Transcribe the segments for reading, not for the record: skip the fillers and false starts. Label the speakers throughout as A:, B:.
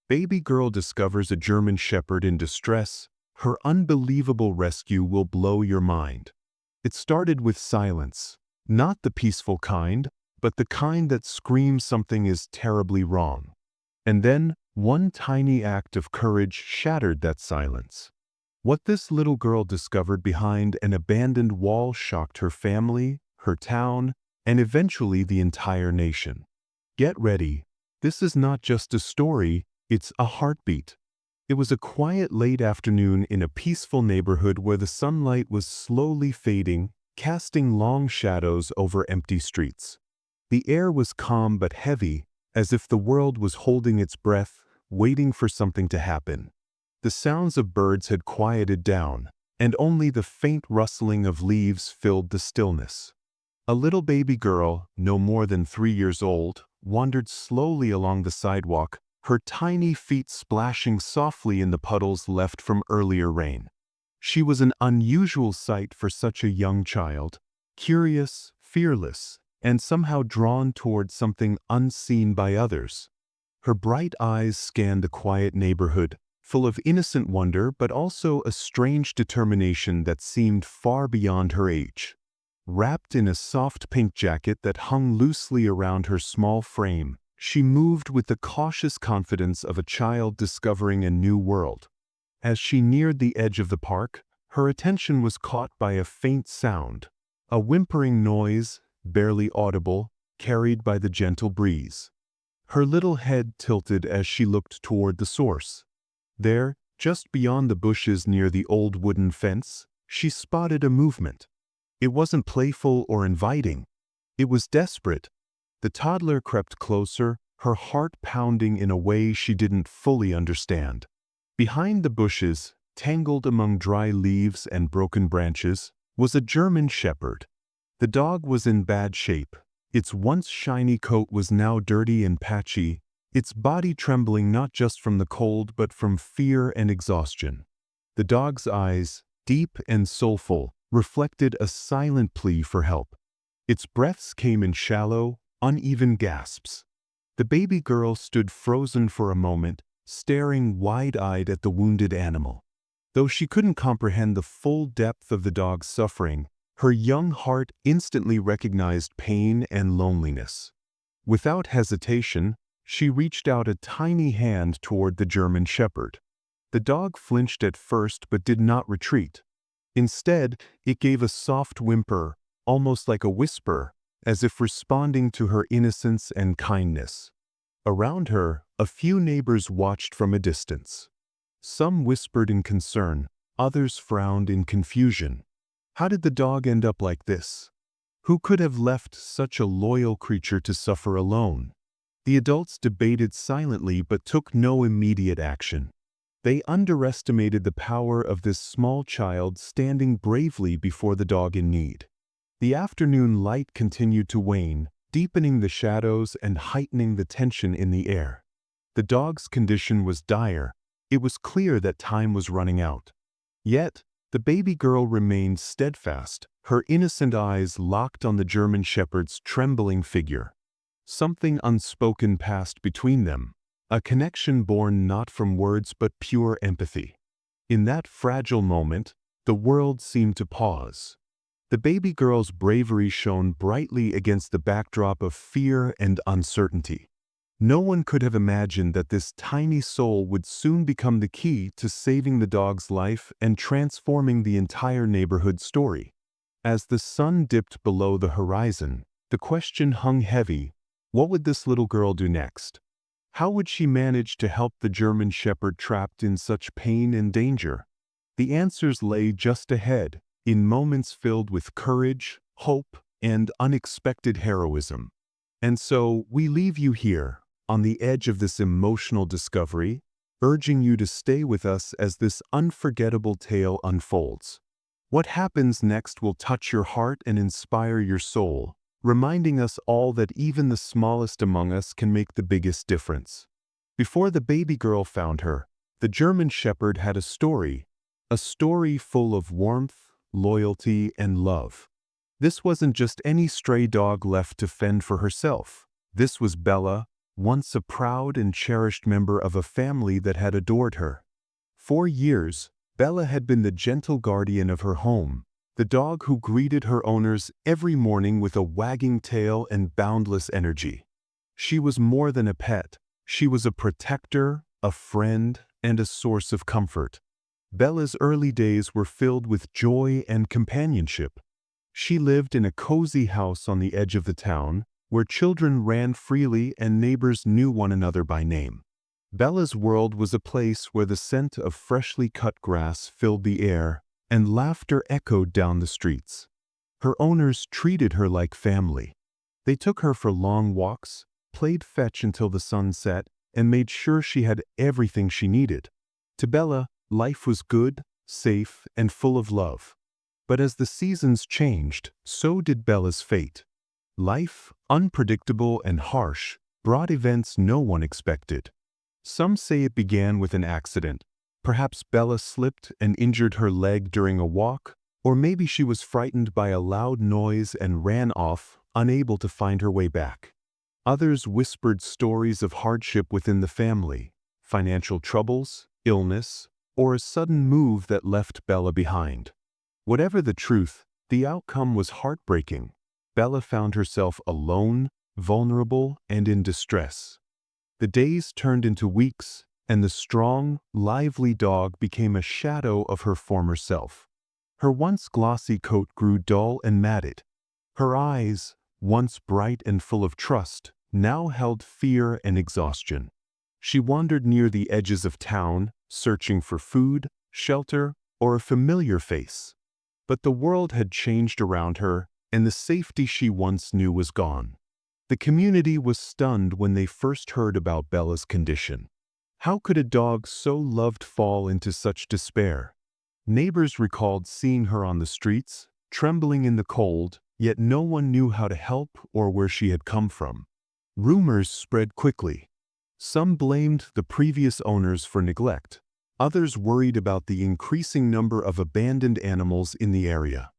A: Baby girl discovers a German shepherd in distress. Her unbelievable rescue will blow your mind. It started with silence. Not the peaceful kind, but the kind that screams something is terribly wrong. And then, one tiny act of courage shattered that silence. What this little girl discovered behind an abandoned wall shocked her family, her town, and eventually the entire nation. Get ready. This is not just a story, it's a heartbeat. It was a quiet late afternoon in a peaceful neighborhood where the sunlight was slowly fading, casting long shadows over empty streets. The air was calm but heavy, as if the world was holding its breath, waiting for something to happen. The sounds of birds had quieted down, and only the faint rustling of leaves filled the stillness. A little baby girl, no more than 3 years old, wandered slowly along the sidewalk, her tiny feet splashing softly in the puddles left from earlier rain. She was an unusual sight for such a young child, curious, fearless, and somehow drawn toward something unseen by others. Her bright eyes scanned the quiet neighborhood, full of innocent wonder but also a strange determination that seemed far beyond her age. Wrapped in a soft pink jacket that hung loosely around her small frame, she moved with the cautious confidence of a child discovering a new world. As she neared the edge of the park, her attention was caught by a faint sound, a whimpering noise, barely audible, carried by the gentle breeze. Her little head tilted as she looked toward the source. There, just beyond the bushes near the old wooden fence, she spotted a movement. It wasn't playful or inviting. It was desperate. The toddler crept closer, her heart pounding in a way she didn't fully understand. Behind the bushes, tangled among dry leaves and broken branches, was a German shepherd. The dog was in bad shape. Its once shiny coat was now dirty and patchy, its body trembling not just from the cold but from fear and exhaustion. The dog's eyes, deep and soulful, reflected a silent plea for help. Its breaths came in shallow, uneven gasps. The baby girl stood frozen for a moment, staring wide-eyed at the wounded animal. Though she couldn't comprehend the full depth of the dog's suffering, her young heart instantly recognized pain and loneliness. Without hesitation, she reached out a tiny hand toward the German shepherd. The dog flinched at first but did not retreat. Instead, it gave a soft whimper, almost like a whisper, as if responding to her innocence and kindness. Around her, a few neighbors watched from a distance. Some whispered in concern, others frowned in confusion. How did the dog end up like this? Who could have left such a loyal creature to suffer alone? The adults debated silently but took no immediate action. They underestimated the power of this small child standing bravely before the dog in need. The afternoon light continued to wane, deepening the shadows and heightening the tension in the air. The dog's condition was dire. It was clear that time was running out. Yet, the baby girl remained steadfast, her innocent eyes locked on the German shepherd's trembling figure. Something unspoken passed between them, a connection born not from words but pure empathy. In that fragile moment, the world seemed to pause. The baby girl's bravery shone brightly against the backdrop of fear and uncertainty. No one could have imagined that this tiny soul would soon become the key to saving the dog's life and transforming the entire neighborhood's story. As the sun dipped below the horizon, the question hung heavy: what would this little girl do next? How would she manage to help the German shepherd trapped in such pain and danger? The answers lay just ahead, in moments filled with courage, hope, and unexpected heroism. And so, we leave you here, on the edge of this emotional discovery, urging you to stay with us as this unforgettable tale unfolds. What happens next will touch your heart and inspire your soul, reminding us all that even the smallest among us can make the biggest difference. Before the baby girl found her, the German shepherd had a story full of warmth, loyalty, and love. This wasn't just any stray dog left to fend for herself. This was Bella, once a proud and cherished member of a family that had adored her. For years, Bella had been the gentle guardian of her home, the dog who greeted her owners every morning with a wagging tail and boundless energy. She was more than a pet. She was a protector, a friend, and a source of comfort. Bella's early days were filled with joy and companionship. She lived in a cozy house on the edge of the town, where children ran freely and neighbors knew one another by name. Bella's world was a place where the scent of freshly cut grass filled the air and laughter echoed down the streets. Her owners treated her like family. They took her for long walks, played fetch until the sun set, and made sure she had everything she needed. To Bella, life was good, safe, and full of love. But as the seasons changed, so did Bella's fate. Life, unpredictable and harsh, brought events no one expected. Some say it began with an accident. Perhaps Bella slipped and injured her leg during a walk, or maybe she was frightened by a loud noise and ran off, unable to find her way back. Others whispered stories of hardship within the family, financial troubles, illness, or a sudden move that left Bella behind. Whatever the truth, the outcome was heartbreaking. Bella found herself alone, vulnerable, and in distress. The days turned into weeks, and the strong, lively dog became a shadow of her former self. Her once glossy coat grew dull and matted. Her eyes, once bright and full of trust, now held fear and exhaustion. She wandered near the edges of town, searching for food, shelter, or a familiar face. But the world had changed around her, and the safety she once knew was gone. The community was stunned when they first heard about Bella's condition. How could a dog so loved fall into such despair? Neighbors recalled seeing her on the streets, trembling in the cold, yet no one knew how to help or where she had come from. Rumors spread quickly. Some blamed the previous owners for neglect. Others worried about the increasing number of abandoned animals in the area.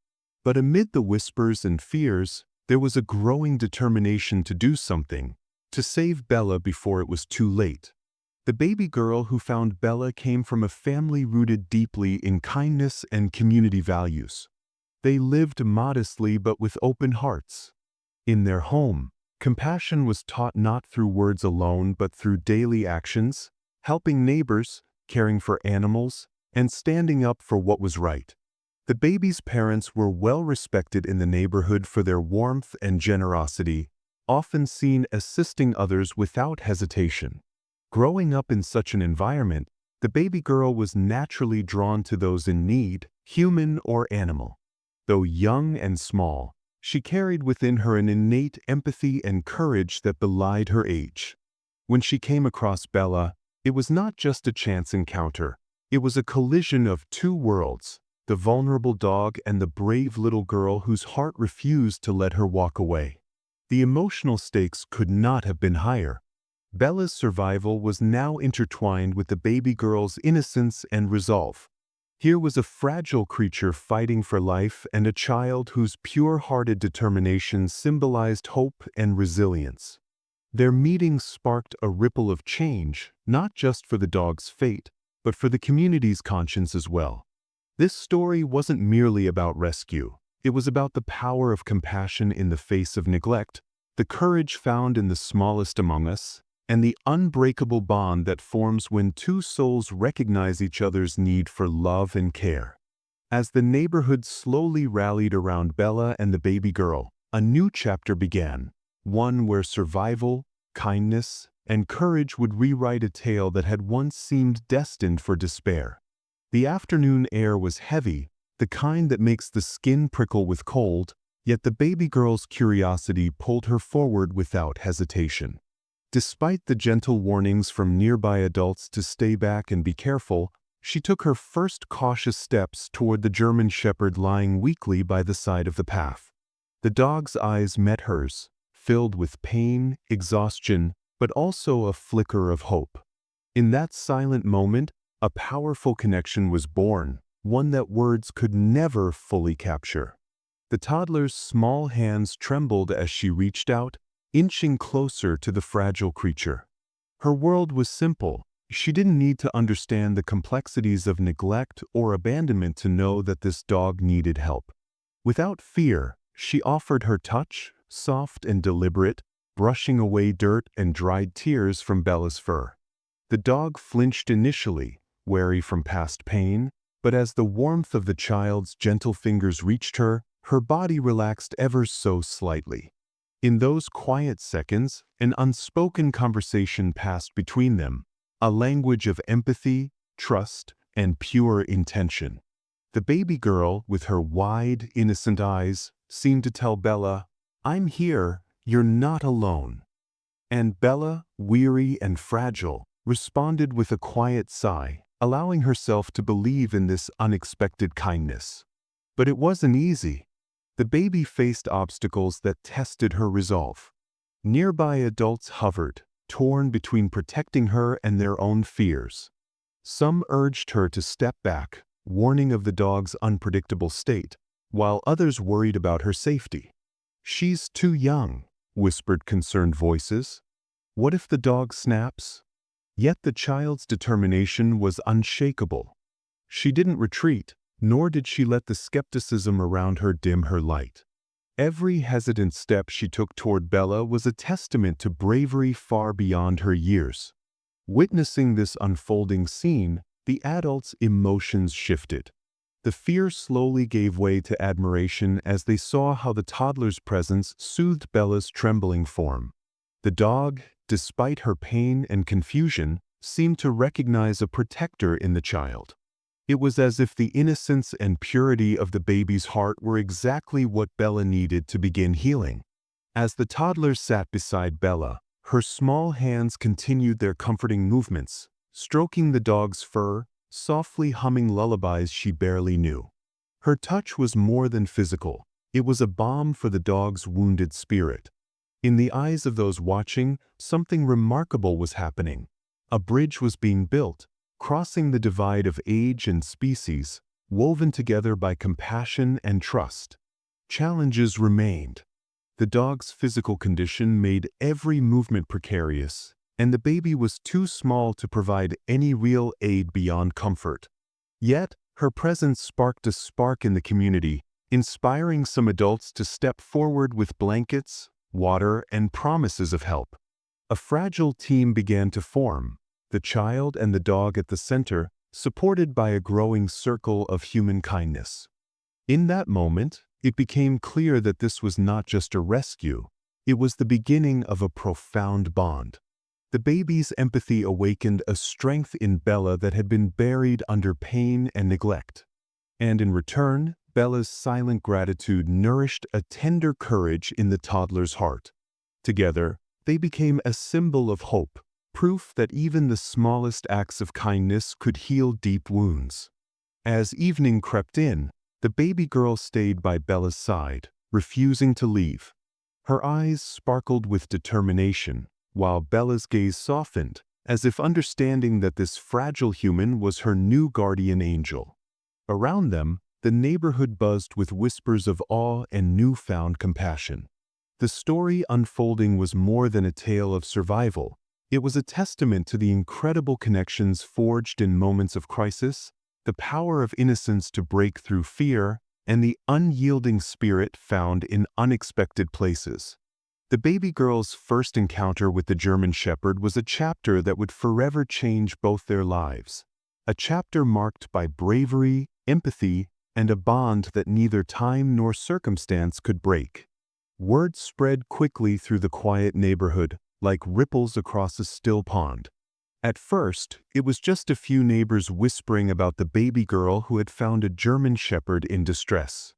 A: But amid the whispers and fears, there was a growing determination to do something, to save Bella before it was too late. The baby girl who found Bella came from a family rooted deeply in kindness and community values. They lived modestly but with open hearts. In their home, compassion was taught not through words alone but through daily actions, helping neighbors, caring for animals, and standing up for what was right. The baby's parents were well respected in the neighborhood for their warmth and generosity, often seen assisting others without hesitation. Growing up in such an environment, the baby girl was naturally drawn to those in need, human or animal. Though young and small, she carried within her an innate empathy and courage that belied her age. When she came across Bella, it was not just a chance encounter. It was a collision of two worlds, the vulnerable dog and the brave little girl whose heart refused to let her walk away. The emotional stakes could not have been higher. Bella's survival was now intertwined with the baby girl's innocence and resolve. Here was a fragile creature fighting for life and a child whose pure-hearted determination symbolized hope and resilience. Their meeting sparked a ripple of change, not just for the dog's fate, but for the community's conscience as well. This story wasn't merely about rescue. It was about the power of compassion in the face of neglect, the courage found in the smallest among us, and the unbreakable bond that forms when two souls recognize each other's need for love and care. As the neighborhood slowly rallied around Bella and the baby girl, a new chapter began, one where survival, kindness, and courage would rewrite a tale that had once seemed destined for despair. The afternoon air was heavy, the kind that makes the skin prickle with cold, yet the baby girl's curiosity pulled her forward without hesitation. Despite the gentle warnings from nearby adults to stay back and be careful, she took her first cautious steps toward the German Shepherd lying weakly by the side of the path. The dog's eyes met hers, filled with pain, exhaustion, but also a flicker of hope. In that silent moment, a powerful connection was born, one that words could never fully capture. The toddler's small hands trembled as she reached out, inching closer to the fragile creature. Her world was simple. She didn't need to understand the complexities of neglect or abandonment to know that this dog needed help. Without fear, she offered her touch, soft and deliberate, brushing away dirt and dried tears from Bella's fur. The dog flinched initially, wary from past pain, but as the warmth of the child's gentle fingers reached her, her body relaxed ever so slightly. In those quiet seconds, an unspoken conversation passed between them, a language of empathy, trust, and pure intention. The baby girl, with her wide, innocent eyes, seemed to tell Bella, "I'm here, you're not alone." And Bella, weary and fragile, responded with a quiet sigh, allowing herself to believe in this unexpected kindness. But it wasn't easy. The baby faced obstacles that tested her resolve. Nearby adults hovered, torn between protecting her and their own fears. Some urged her to step back, warning of the dog's unpredictable state, while others worried about her safety. "She's too young," whispered concerned voices. "What if the dog snaps?" Yet the child's determination was unshakable. She didn't retreat, nor did she let the skepticism around her dim her light. Every hesitant step she took toward Bella was a testament to bravery far beyond her years. Witnessing this unfolding scene, the adults' emotions shifted. The fear slowly gave way to admiration as they saw how the toddler's presence soothed Bella's trembling form. The dog, despite her pain and confusion, seemed to recognize a protector in the child. It was as if the innocence and purity of the baby's heart were exactly what Bella needed to begin healing. As the toddler sat beside Bella, her small hands continued their comforting movements, stroking the dog's fur, softly humming lullabies she barely knew. Her touch was more than physical. It was a balm for the dog's wounded spirit. In the eyes of those watching, something remarkable was happening. A bridge was being built, crossing the divide of age and species, woven together by compassion and trust. Challenges remained. The dog's physical condition made every movement precarious, and the baby was too small to provide any real aid beyond comfort. Yet, her presence sparked a spark in the community, inspiring some adults to step forward with blankets, water, and promises of help. A fragile team began to form, the child and the dog at the center, supported by a growing circle of human kindness. In that moment, it became clear that this was not just a rescue, it was the beginning of a profound bond. The baby's empathy awakened a strength in Bella that had been buried under pain and neglect. And in return, Bella's silent gratitude nourished a tender courage in the toddler's heart. Together, they became a symbol of hope, proof that even the smallest acts of kindness could heal deep wounds. As evening crept in, the baby girl stayed by Bella's side, refusing to leave. Her eyes sparkled with determination, while Bella's gaze softened, as if understanding that this fragile human was her new guardian angel. Around them, the neighborhood buzzed with whispers of awe and newfound compassion. The story unfolding was more than a tale of survival. It was a testament to the incredible connections forged in moments of crisis, the power of innocence to break through fear, and the unyielding spirit found in unexpected places. The baby girl's first encounter with the German Shepherd was a chapter that would forever change both their lives. A chapter marked by bravery, empathy, and a bond that neither time nor circumstance could break. Word spread quickly through the quiet neighborhood, like ripples across a still pond. At first, it was just a few neighbors whispering about the baby girl who had found a German Shepherd in distress.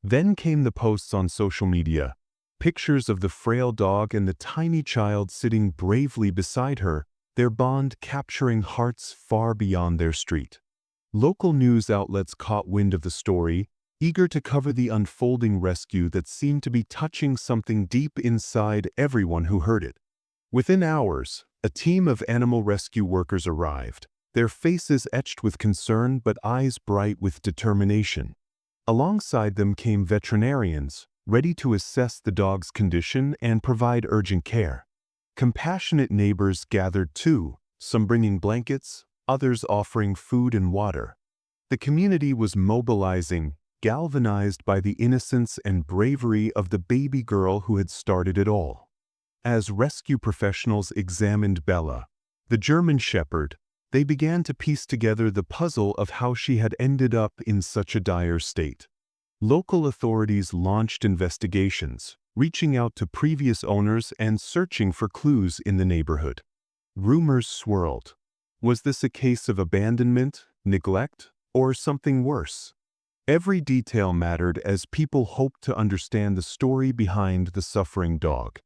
A: Then came the posts on social media, pictures of the frail dog and the tiny child sitting bravely beside her, their bond capturing hearts far beyond their street. Local news outlets caught wind of the story, eager to cover the unfolding rescue that seemed to be touching something deep inside everyone who heard it. Within hours, a team of animal rescue workers arrived, their faces etched with concern but eyes bright with determination. Alongside them came veterinarians, ready to assess the dog's condition and provide urgent care. Compassionate neighbors gathered too, some bringing blankets, others offering food and water. The community was mobilizing, galvanized by the innocence and bravery of the baby girl who had started it all. As rescue professionals examined Bella, the German Shepherd, they began to piece together the puzzle of how she had ended up in such a dire state. Local authorities launched investigations, reaching out to previous owners and searching for clues in the neighborhood. Rumors swirled. Was this a case of abandonment, neglect, or something worse? Every detail mattered as people hoped to understand the story behind the suffering dog.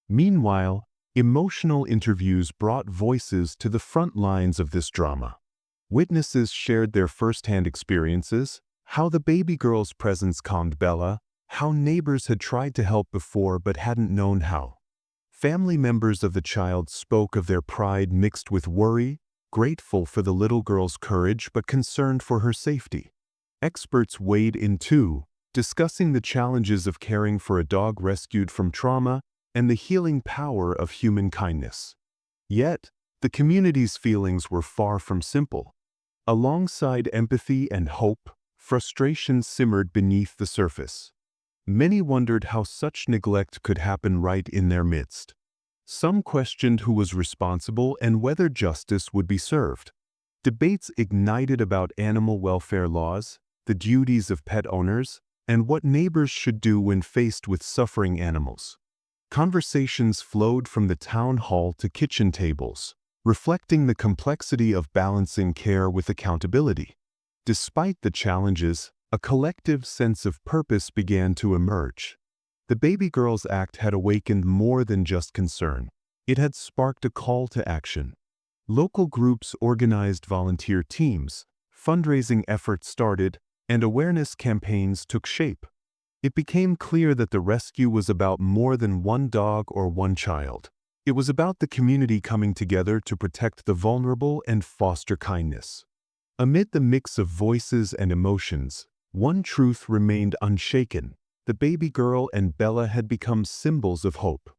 A: Meanwhile, emotional interviews brought voices to the front lines of this drama. Witnesses shared their first-hand experiences, how the baby girl's presence calmed Bella, how neighbors had tried to help before but hadn't known how. Family members of the child spoke of their pride mixed with worry, grateful for the little girl's courage but concerned for her safety. Experts weighed in too, discussing the challenges of caring for a dog rescued from trauma and the healing power of human kindness. Yet, the community's feelings were far from simple. Alongside empathy and hope, frustration simmered beneath the surface. Many wondered how such neglect could happen right in their midst. Some questioned who was responsible and whether justice would be served. Debates ignited about animal welfare laws, the duties of pet owners, and what neighbors should do when faced with suffering animals. Conversations flowed from the town hall to kitchen tables, reflecting the complexity of balancing care with accountability. Despite the challenges, a collective sense of purpose began to emerge. The Baby Girls Act had awakened more than just concern. It had sparked a call to action. Local groups organized volunteer teams, fundraising efforts started, and awareness campaigns took shape. It became clear that the rescue was about more than one dog or one child. It was about the community coming together to protect the vulnerable and foster kindness. Amid the mix of voices and emotions, one truth remained unshaken. The baby girl and Bella had become symbols of hope.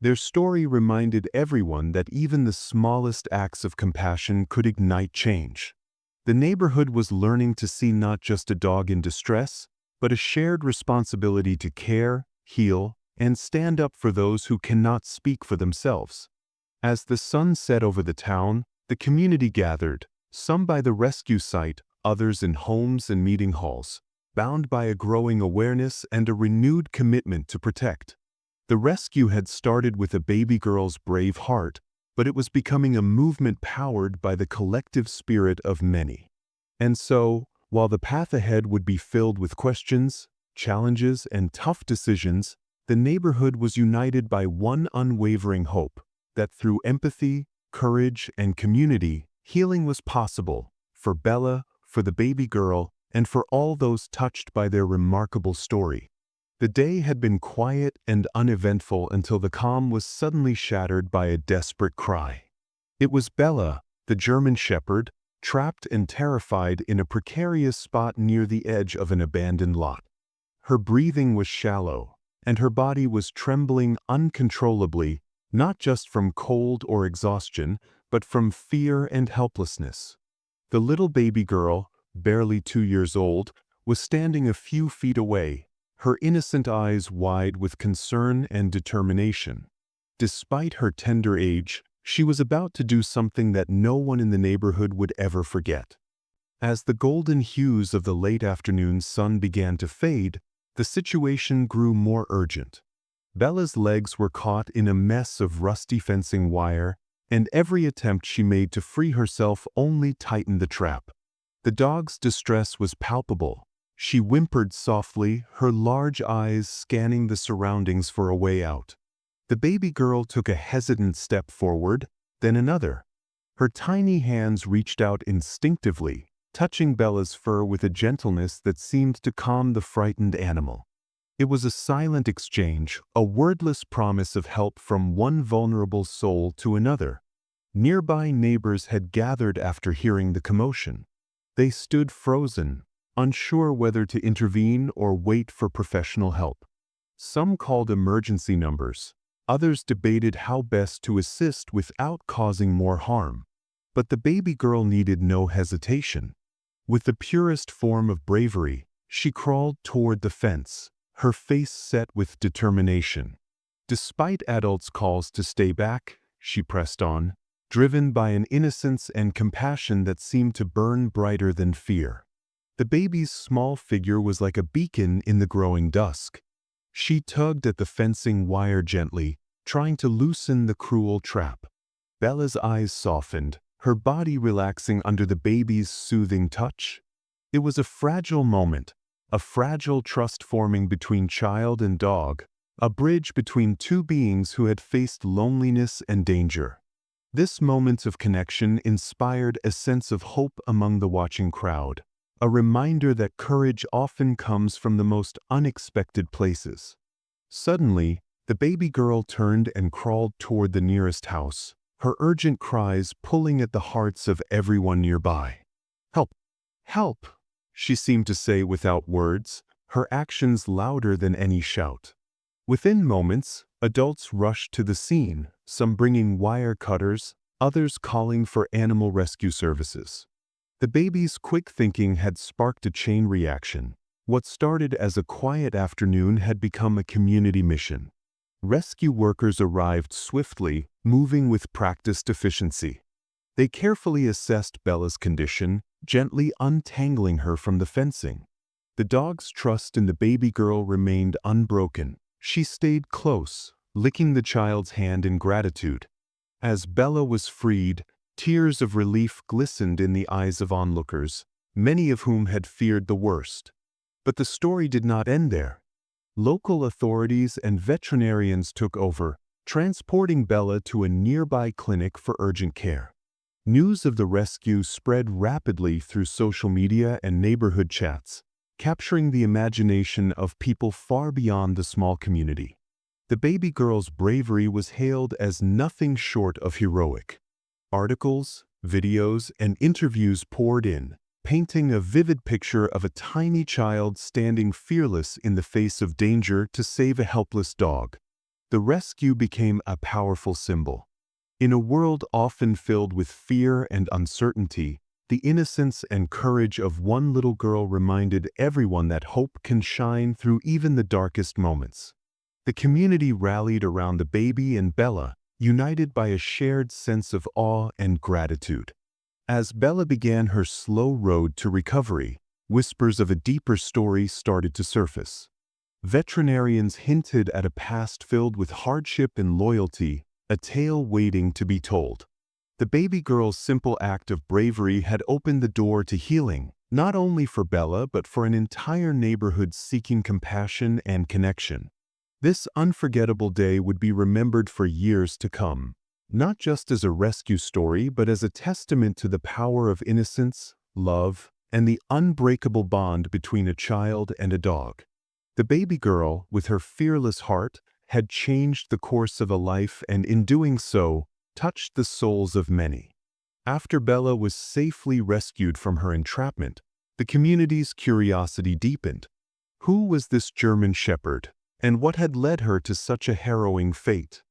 A: Their story reminded everyone that even the smallest acts of compassion could ignite change. The neighborhood was learning to see not just a dog in distress, but a shared responsibility to care, heal, and stand up for those who cannot speak for themselves. As the sun set over the town, the community gathered, some by the rescue site, others in homes and meeting halls, bound by a growing awareness and a renewed commitment to protect. The rescue had started with a baby girl's brave heart, but it was becoming a movement powered by the collective spirit of many. And so, while the path ahead would be filled with questions, challenges, and tough decisions, the neighborhood was united by one unwavering hope, that through empathy, courage, and community, healing was possible, for Bella, for the baby girl, and for all those touched by their remarkable story. The day had been quiet and uneventful until the calm was suddenly shattered by a desperate cry. It was Bella, the German Shepherd, trapped and terrified in a precarious spot near the edge of an abandoned lot. Her breathing was shallow, and her body was trembling uncontrollably, not just from cold or exhaustion, but from fear and helplessness. The little baby girl, barely 2 years old, was standing a few feet away, her innocent eyes wide with concern and determination. Despite her tender age, she was about to do something that no one in the neighborhood would ever forget. As the golden hues of the late afternoon sun began to fade, the situation grew more urgent. Bella's legs were caught in a mess of rusty fencing wire, and every attempt she made to free herself only tightened the trap. The dog's distress was palpable. She whimpered softly, her large eyes scanning the surroundings for a way out. The baby girl took a hesitant step forward, then another. Her tiny hands reached out instinctively, touching Bella's fur with a gentleness that seemed to calm the frightened animal. It was a silent exchange, a wordless promise of help from one vulnerable soul to another. Nearby neighbors had gathered after hearing the commotion. They stood frozen, unsure whether to intervene or wait for professional help. Some called emergency numbers. Others debated how best to assist without causing more harm. But the baby girl needed no hesitation. With the purest form of bravery, she crawled toward the fence, her face set with determination. Despite adults' calls to stay back, she pressed on, driven by an innocence and compassion that seemed to burn brighter than fear. The baby's small figure was like a beacon in the growing dusk. She tugged at the fencing wire gently, trying to loosen the cruel trap. Bella's eyes softened, her body relaxing under the baby's soothing touch. It was a fragile moment, a fragile trust forming between child and dog, a bridge between two beings who had faced loneliness and danger. This moment of connection inspired a sense of hope among the watching crowd, a reminder that courage often comes from the most unexpected places. Suddenly, the baby girl turned and crawled toward the nearest house, her urgent cries pulling at the hearts of everyone nearby. "Help! Help!" she seemed to say without words, her actions louder than any shout. Within moments, adults rushed to the scene, some bringing wire cutters, others calling for animal rescue services. The baby's quick thinking had sparked a chain reaction. What started as a quiet afternoon had become a community mission. Rescue workers arrived swiftly, moving with practiced efficiency. They carefully assessed Bella's condition, gently untangling her from the fencing. The dog's trust in the baby girl remained unbroken. She stayed close, licking the child's hand in gratitude. As Bella was freed, tears of relief glistened in the eyes of onlookers, many of whom had feared the worst. But the story did not end there. Local authorities and veterinarians took over, transporting Bella to a nearby clinic for urgent care. News of the rescue spread rapidly through social media and neighborhood chats, capturing the imagination of people far beyond the small community. The baby girl's bravery was hailed as nothing short of heroic. Articles, videos, and interviews poured in, painting a vivid picture of a tiny child standing fearless in the face of danger to save a helpless dog. The rescue became a powerful symbol. In a world often filled with fear and uncertainty, the innocence and courage of one little girl reminded everyone that hope can shine through even the darkest moments. The community rallied around the baby and Bella, united by a shared sense of awe and gratitude. As Bella began her slow road to recovery, whispers of a deeper story started to surface. Veterinarians hinted at a past filled with hardship and loyalty, a tale waiting to be told. The baby girl's simple act of bravery had opened the door to healing, not only for Bella but for an entire neighborhood seeking compassion and connection. This unforgettable day would be remembered for years to come, not just as a rescue story but as a testament to the power of innocence, love, and the unbreakable bond between a child and a dog. The baby girl, with her fearless heart, had changed the course of a life and in doing so, touched the souls of many. After Bella was safely rescued from her entrapment, the community's curiosity deepened. Who was this German Shepherd, and what had led her to such a harrowing fate?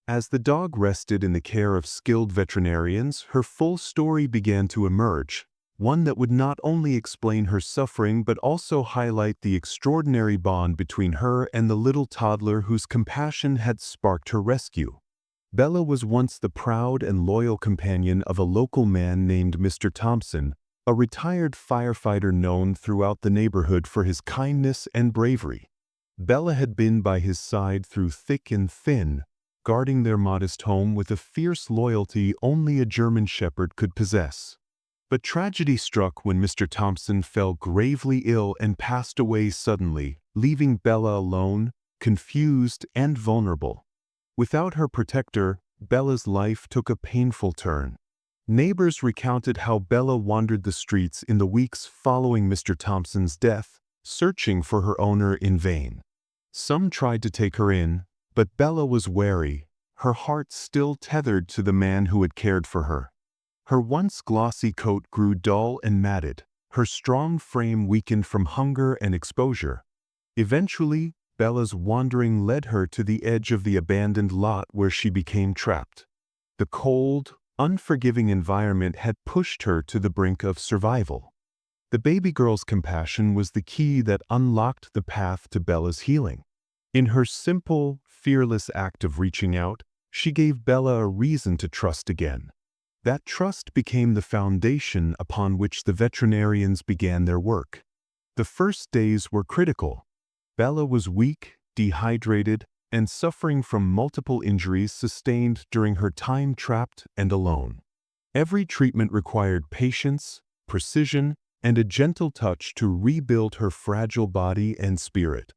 A: As the dog rested in the care of skilled veterinarians, her full story began to emerge, one that would not only explain her suffering but also highlight the extraordinary bond between her and the little toddler whose compassion had sparked her rescue. Bella was once the proud and loyal companion of a local man named Mr. Thompson, a retired firefighter known throughout the neighborhood for his kindness and bravery. Bella had been by his side through thick and thin, guarding their modest home with a fierce loyalty only a German Shepherd could possess. But tragedy struck when Mr. Thompson fell gravely ill and passed away suddenly, leaving Bella alone, confused, and vulnerable. Without her protector, Bella's life took a painful turn. Neighbors recounted how Bella wandered the streets in the weeks following Mr. Thompson's death, searching for her owner in vain. Some tried to take her in, but Bella was wary, her heart still tethered to the man who had cared for her. Her once glossy coat grew dull and matted, her strong frame weakened from hunger and exposure. Eventually, Bella's wandering led her to the edge of the abandoned lot where she became trapped. The cold, unforgiving environment had pushed her to the brink of survival. The baby girl's compassion was the key that unlocked the path to Bella's healing. In her simple, fearless act of reaching out, she gave Bella a reason to trust again. That trust became the foundation upon which the veterinarians began their work. The first days were critical. Bella was weak, dehydrated, and suffering from multiple injuries sustained during her time trapped and alone. Every treatment required patience, precision, and a gentle touch to rebuild her fragile body and spirit.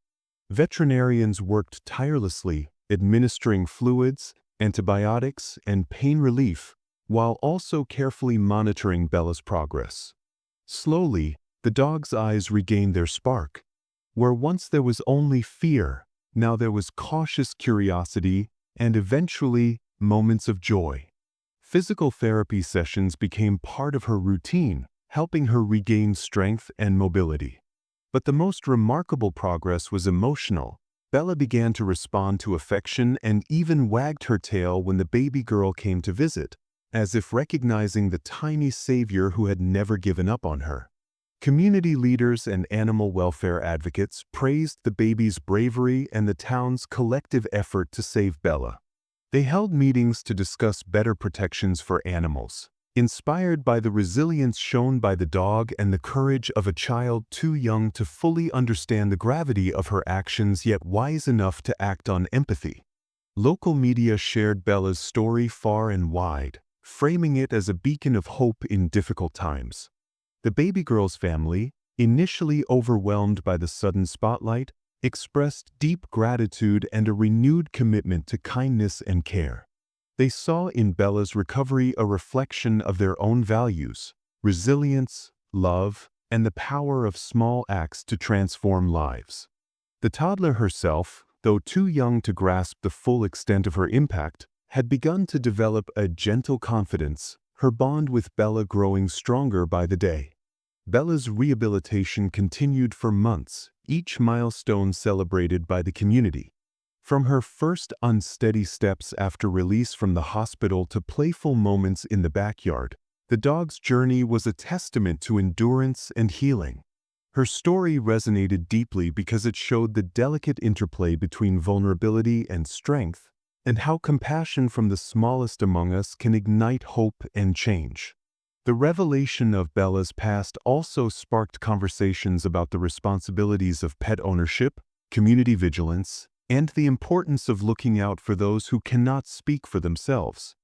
A: Veterinarians worked tirelessly, administering fluids, antibiotics, and pain relief, while also carefully monitoring Bella's progress. Slowly, the dog's eyes regained their spark. Where once there was only fear, now there was cautious curiosity and eventually moments of joy. Physical therapy sessions became part of her routine, helping her regain strength and mobility. But the most remarkable progress was emotional. Bella began to respond to affection and even wagged her tail when the baby girl came to visit, as if recognizing the tiny savior who had never given up on her. Community leaders and animal welfare advocates praised the baby's bravery and the town's collective effort to save Bella. They held meetings to discuss better protections for animals, inspired by the resilience shown by the dog and the courage of a child too young to fully understand the gravity of her actions yet wise enough to act on empathy. Local media shared Bella's story far and wide, framing it as a beacon of hope in difficult times. The baby girl's family, initially overwhelmed by the sudden spotlight, expressed deep gratitude and a renewed commitment to kindness and care. They saw in Bella's recovery a reflection of their own values, resilience, love, and the power of small acts to transform lives. The toddler herself, though too young to grasp the full extent of her impact, had begun to develop a gentle confidence, her bond with Bella growing stronger by the day. Bella's rehabilitation continued for months, each milestone celebrated by the community. From her first unsteady steps after release from the hospital to playful moments in the backyard, the dog's journey was a testament to endurance and healing. Her story resonated deeply because it showed the delicate interplay between vulnerability and strength, and how compassion from the smallest among us can ignite hope and change. The revelation of Bella's past also sparked conversations about the responsibilities of pet ownership, community vigilance, and the importance of looking out for those who cannot speak for themselves.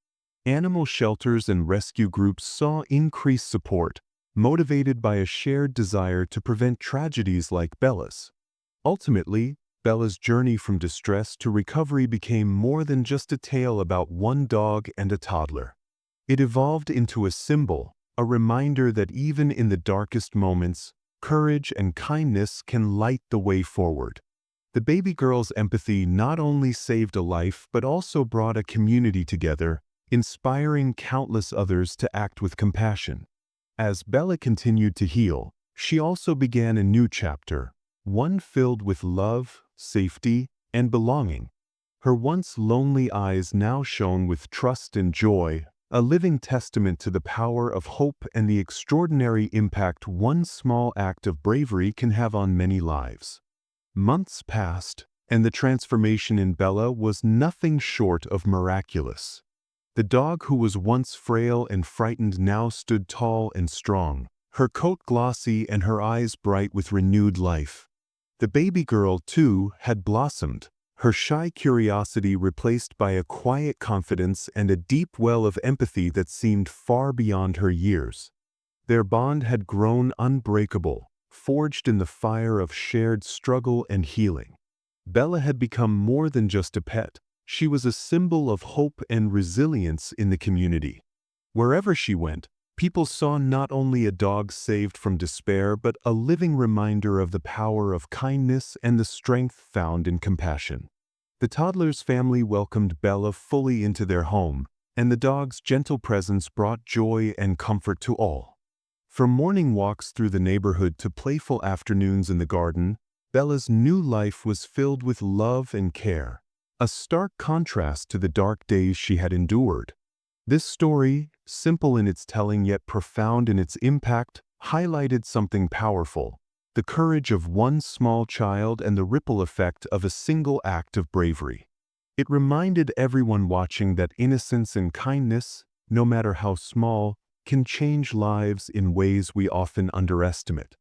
A: Animal shelters and rescue groups saw increased support, motivated by a shared desire to prevent tragedies like Bella's. Ultimately, Bella's journey from distress to recovery became more than just a tale about one dog and a toddler. It evolved into a symbol, a reminder that even in the darkest moments, courage and kindness can light the way forward. The baby girl's empathy not only saved a life but also brought a community together, inspiring countless others to act with compassion. As Bella continued to heal, she also began a new chapter, one filled with love, safety, and belonging. Her once lonely eyes now shone with trust and joy, a living testament to the power of hope and the extraordinary impact one small act of bravery can have on many lives. Months passed, and the transformation in Bella was nothing short of miraculous. The dog who was once frail and frightened now stood tall and strong, her coat glossy and her eyes bright with renewed life. The baby girl, too, had blossomed, her shy curiosity replaced by a quiet confidence and a deep well of empathy that seemed far beyond her years. Their bond had grown unbreakable, forged in the fire of shared struggle and healing. Bella had become more than just a pet. She was a symbol of hope and resilience in the community. Wherever she went, people saw not only a dog saved from despair but a living reminder of the power of kindness and the strength found in compassion. The toddler's family welcomed Bella fully into their home, and the dog's gentle presence brought joy and comfort to all. From morning walks through the neighborhood to playful afternoons in the garden, Bella's new life was filled with love and care, a stark contrast to the dark days she had endured. This story, simple in its telling yet profound in its impact, highlighted something powerful: the courage of one small child and the ripple effect of a single act of bravery. It reminded everyone watching that innocence and kindness, no matter how small, can change lives in ways we often underestimate.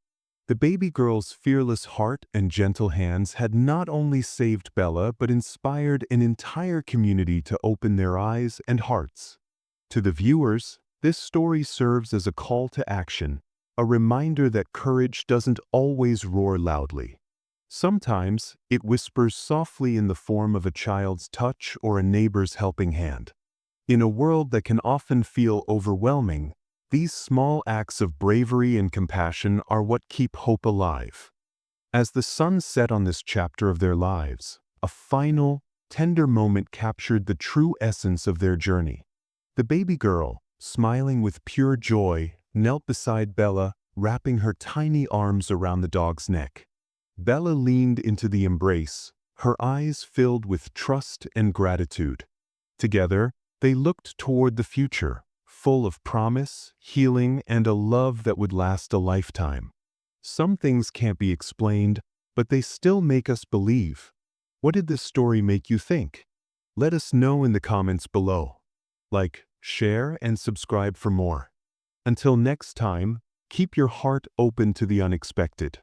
A: The baby girl's fearless heart and gentle hands had not only saved Bella but inspired an entire community to open their eyes and hearts. To the viewers, this story serves as a call to action, a reminder that courage doesn't always roar loudly. Sometimes, it whispers softly in the form of a child's touch or a neighbor's helping hand. In a world that can often feel overwhelming, these small acts of bravery and compassion are what keep hope alive. As the sun set on this chapter of their lives, a final, tender moment captured the true essence of their journey. The baby girl, smiling with pure joy, knelt beside Bella, wrapping her tiny arms around the dog's neck. Bella leaned into the embrace, her eyes filled with trust and gratitude. Together, they looked toward the future, full of promise, healing, and a love that would last a lifetime. Some things can't be explained, but they still make us believe. What did this story make you think? Let us know in the comments below. Like, share, and subscribe for more. Until next time, keep your heart open to the unexpected.